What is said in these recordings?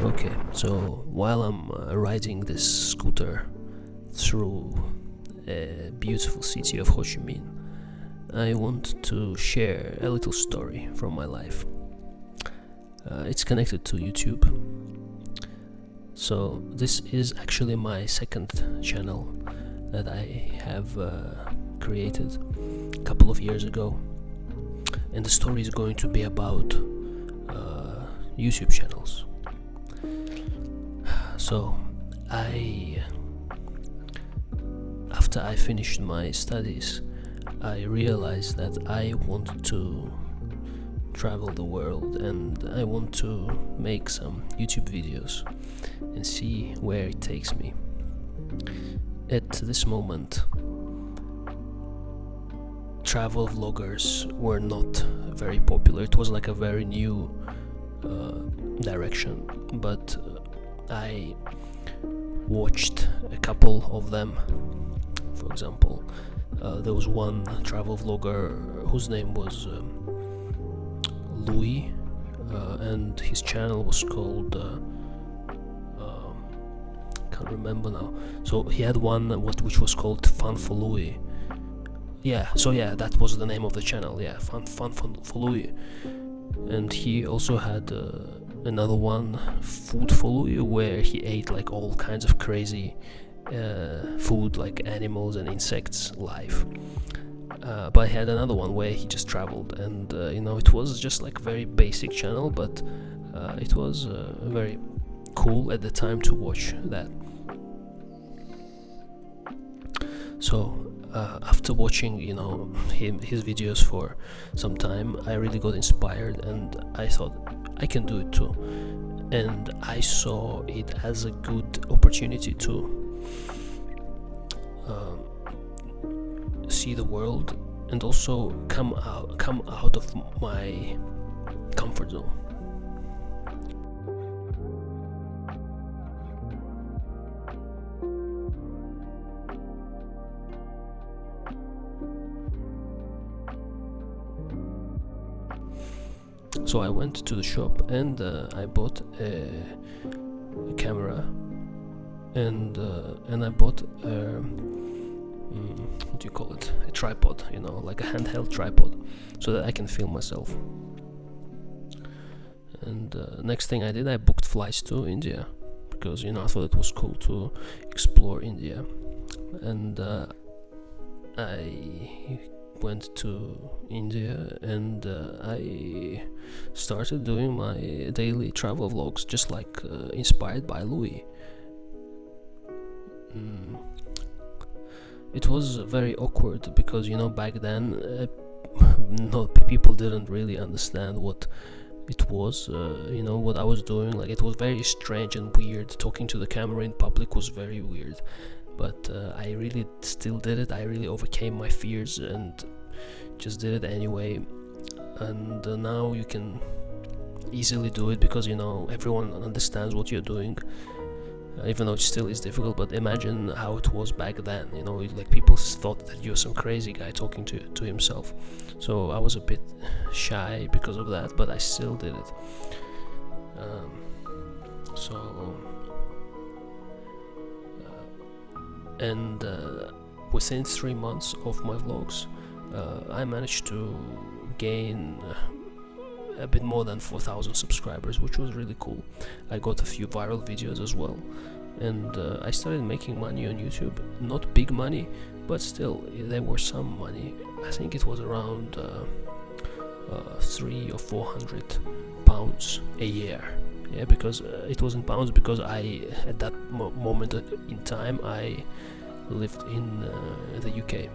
Okay, so while I'm riding this scooter through a beautiful city of Ho Chi Minh, I want to share a little story from my life. It's connected to YouTube. So this is actually my second channel that I have created a couple of years ago, and the story is going to be about YouTube channels. So after I finished my studies, I realized that I want to travel the world and I want to make some YouTube videos and see where it takes me. At this moment, travel vloggers were not very popular. It was like a very new direction, but I watched a couple of them. For example, there was one travel vlogger whose name was Louis, and his channel was called can't remember now. So he had one which was called Fun for Louis. That was the name of the channel. Fun for Louis. And he also had another one, Food for Louis, where he ate like all kinds of crazy food, like animals and insects live. But he had another one where he just traveled, and it was just like a very basic channel, but it was very cool at the time to watch that. So after watching his videos for some time, I really got inspired and I thought I can do it too, and I saw it as a good opportunity to see the world and also come out of my comfort zone. So I went to the shop and I bought a camera and I bought what do you call it? A tripod, like a handheld tripod, so that I can film myself. And next thing I did, I booked flights to India because I thought it was cool to explore India, and I went to India and I started doing my daily travel vlogs, just like inspired by Louis. It was very awkward because back then people didn't really understand what it was, what I was doing. Like, it was very strange and weird. Talking to the camera in public was very weird, but I really still did it. I really overcame my fears and just did it anyway. And now you can easily do it because everyone understands what you're doing, even though it still is difficult. But imagine how it was back then. Like, people thought that you're some crazy guy talking to himself. So I was a bit shy because of that, but I still did it. Within 3 months of my vlogs, I managed to gain a bit more than 4,000 subscribers, which was really cool. I got a few viral videos as well, and I started making money on YouTube. Not big money, but still there was some money. I think it was around 300 or 400 pounds a year. Yeah, because it was in pounds, because at that moment in time I lived in the UK.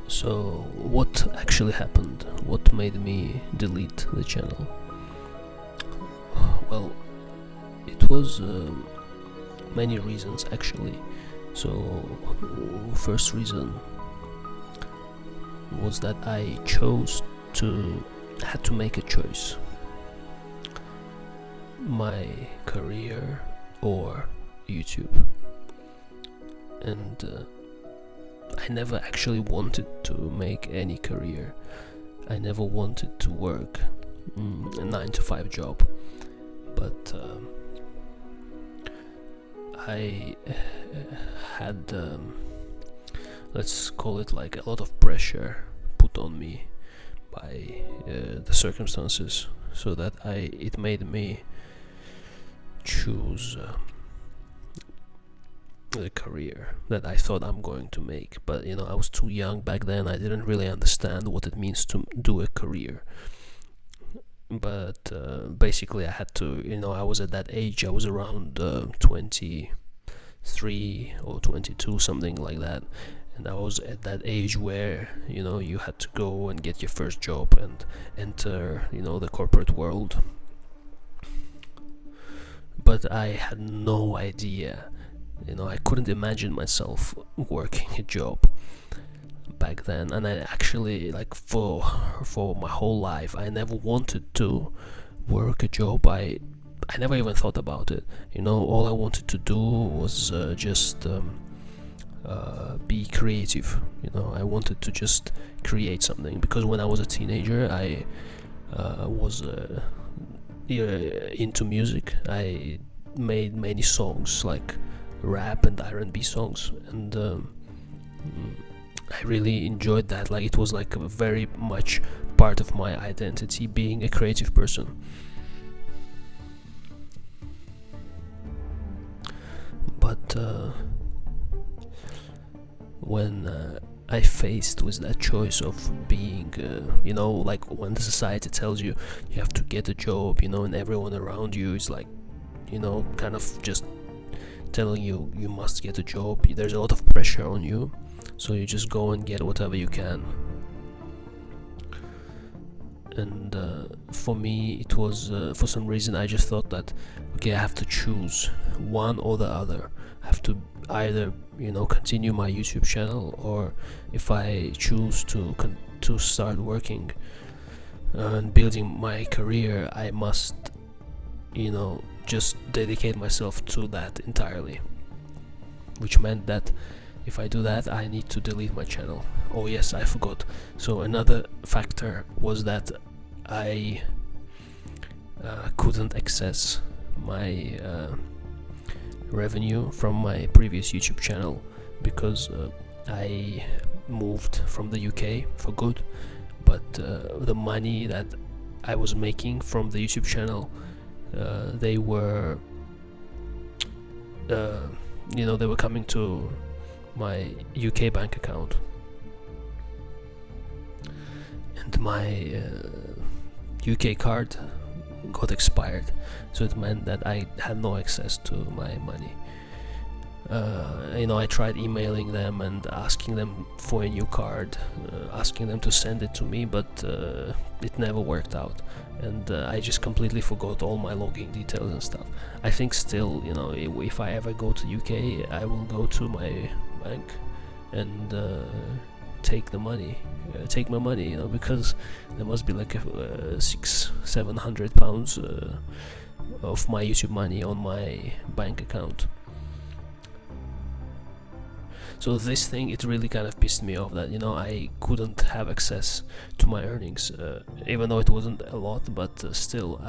So what actually happened? What made me delete the channel? Well, it was many reasons actually. So first reason was that I had to make a choice: my career or YouTube. And I never actually wanted to make any career. I never wanted to work a 9 to 5 job, but I had, let's call it like a lot of pressure put on me by the circumstances, so that it made me choose the career that I thought I'm going to make. But I was too young back then. I didn't really understand what it means to do a career. But basically I had to, I was at that age. I was around 23 or 22, something like that. And I was at that age where you had to go and get your first job and enter the corporate world. But I had no idea. I couldn't imagine myself working a job back then. And I actually, like, for my whole life, I never wanted to work a job. I never even thought about it. All I wanted to do was just be creative. I wanted to just create something, because when I was a teenager, I was into music. I made many songs, like rap and R&B songs, and I really enjoyed that. Like, it was like a very much part of my identity, being a creative person. But when I faced with that choice of being, like when the society tells you have to get a job, and everyone around you is like, kind of just telling you must get a job. There's a lot of pressure on you, so you just go and get whatever you can. And for me, it was for some reason I just thought that, okay, I have to choose one or the other. I have to either continue my YouTube channel, or if I choose to start working and building my career, I must just dedicate myself to that entirely, which meant that if I do that, I need to delete my channel. Oh yes, I forgot. So another factor was that I couldn't access my revenue from my previous YouTube channel, because I moved from the UK for good. But the money that I was making from the YouTube channel, they were they were coming to my UK bank account, and my UK card got expired, so it meant that I had no access to my money. I tried emailing them and asking them for a new card, asking them to send it to me, but it never worked out, and I just completely forgot all my login details and stuff. I think still, if I ever go to UK, I will go to my bank and take my money, because there must be like £600-700 of my YouTube money on my bank account. So this thing, it really kind of pissed me off that I couldn't have access to my earnings, even though it wasn't a lot, but still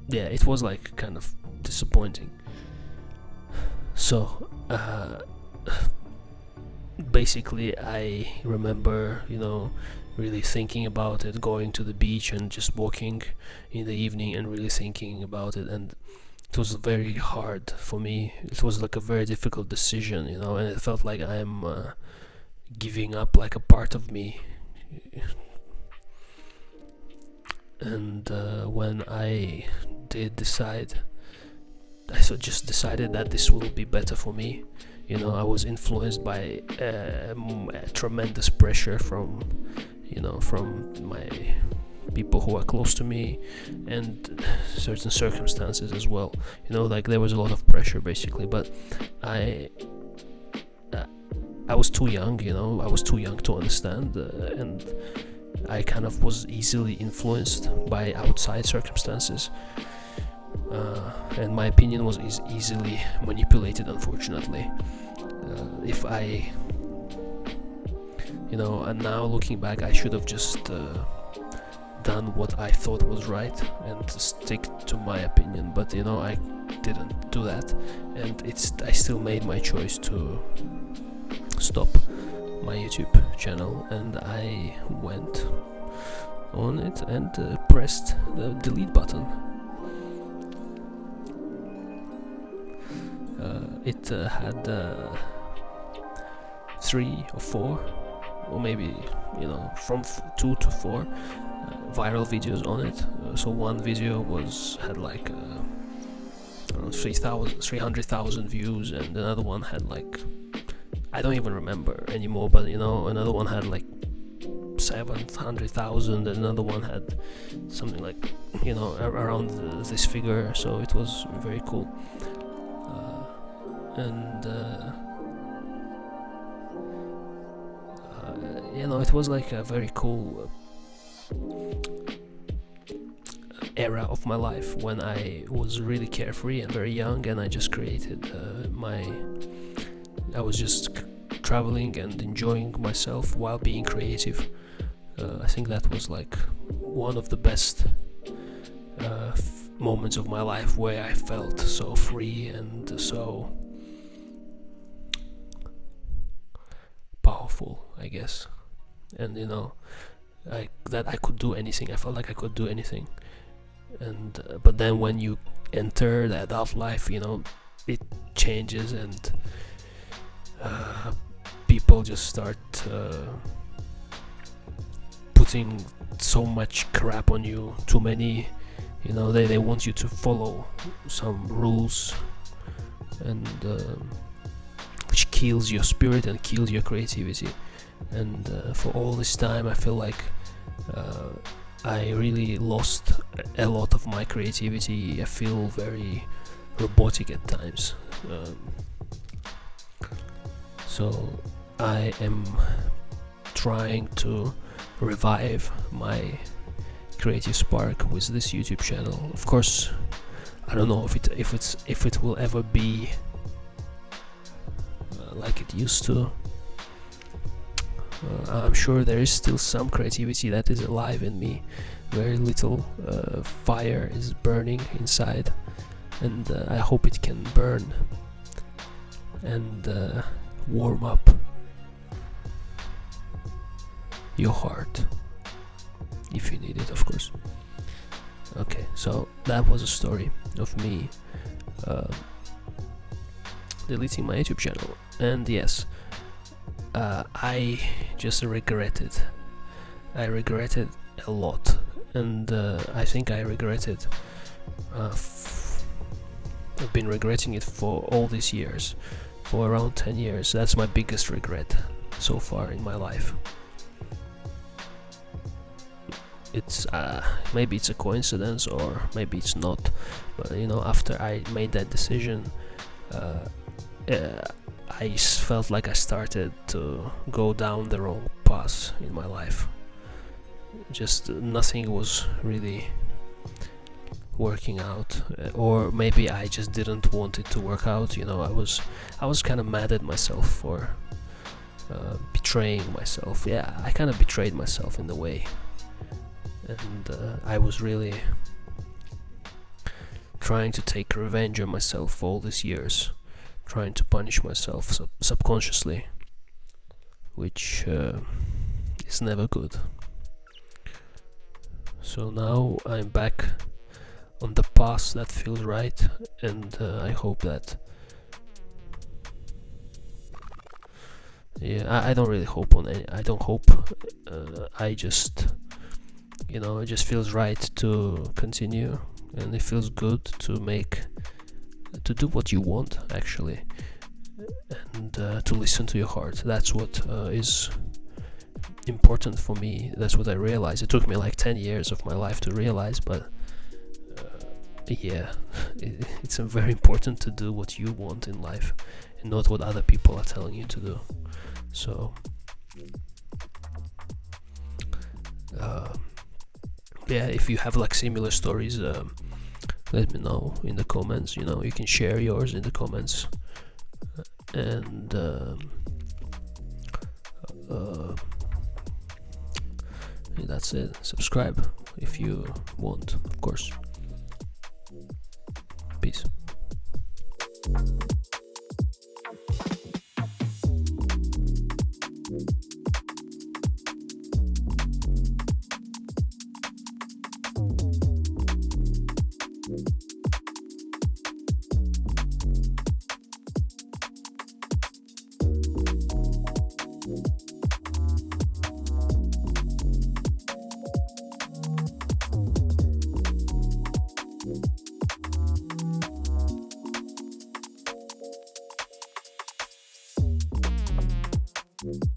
it was like kind of disappointing. So basically I remember really thinking about it, going to the beach and just walking in the evening and really thinking about it, and it was very hard for me. It was like a very difficult decision, and it felt like I'm giving up like a part of me. And when I did decide, I just decided that this will be better for me. I was influenced by tremendous pressure from my people who are close to me, and certain circumstances as well. Like there was a lot of pressure basically, but I was too young. I was too young to understand, and I kind of was easily influenced by outside circumstances, and my opinion was easily manipulated, unfortunately. if I, and now looking back, I should have just done what I thought was right and stick to my opinion, but I didn't do that, and I still made my choice to stop my YouTube channel, and I went on it and pressed the delete button. It had 3 or 4, or maybe from 2 to 4 viral videos on it. So one video had like 300,000 views, and another one had like, I don't even remember anymore, but another one had like 700,000, and another one had something like around this figure. So it was very cool, and it was like a very cool era of my life when I was really carefree and very young, and I just created I was just traveling and enjoying myself while being creative. I think that was like one of the best moments of my life, where I felt so free and so powerful, I guess. And that I could do anything. I felt like I could do anything. And but then when you enter the adult life, it changes, and people just start putting so much crap on you, too many, they want you to follow some rules, and which kills your spirit and kills your creativity. And for all this time, I feel like I really lost a lot of my creativity. I feel very robotic at times. So I am trying to revive my creative spark with this YouTube channel. Of course, I don't know if it will ever be like it used to. I'm sure there is still some creativity that is alive in me. Very little fire is burning inside, and I hope it can burn and warm up your heart if you need it, of course. Okay, so that was a story of me deleting my YouTube channel, and yes, I just regret it. I regret it a lot, and I think I regret it. I've been regretting it for all these years, for around 10 years. That's my biggest regret so far in my life. It's maybe it's a coincidence, or maybe it's not, but after I made that decision, I felt like I started to go down the wrong path in my life. Just nothing was really working out, or maybe I just didn't want it to work out. I was kind of mad at myself for betraying myself. Yeah, I kind of betrayed myself in a way, and I was really trying to take revenge on myself for all these years, trying to punish myself subconsciously, which is never good. So now I'm back on the path that feels right, and I hope that I don't really hope on any. I don't hope. I just it just feels right to continue, and it feels good to do what you want, actually, and to listen to your heart. That's what is important for me. That's what I realized. It took me like 10 years of my life to realize, but it's very important to do what you want in life and not what other people are telling you to do. So if you have like similar stories, let me know in the comments. You can share yours in the comments, and that's it. Subscribe if you want, of course. Peace. you